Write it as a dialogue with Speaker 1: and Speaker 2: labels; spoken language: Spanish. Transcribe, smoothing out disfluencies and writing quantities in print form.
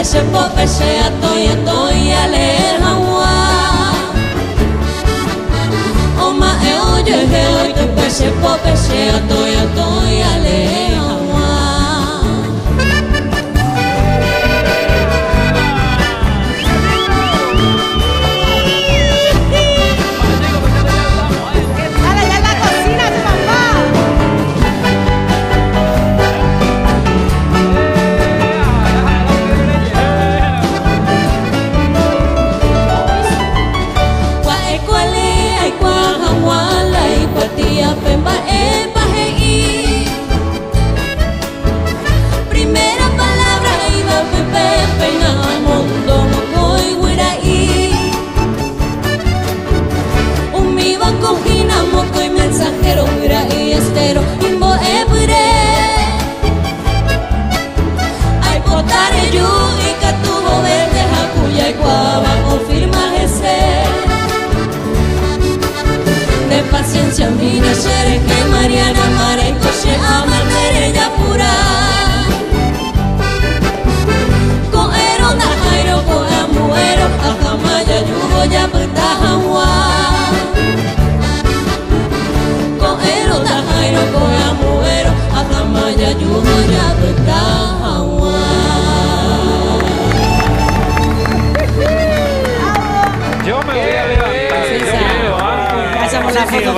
Speaker 1: peshe po peshe atoy alejawa. Oma oye hoy te peshe po peshe atoy alejawa. Primera palabra iba pepe peina mundo mocoy guiraí. Umiba cojina mocoy mensajero guiraí estero imbo ebure. Ay potare yu y catubo verde jacuya y guaba o firma ese. De paciencia mira shere que Mariana Mare coche ama ya pura. Coero da jairo coa muero akamaya yugo ya betahawa. Coero da jairo coa muero akamaya yugo ya betahawa.
Speaker 2: Yo me voy a levantar.
Speaker 3: Hacemos la foto.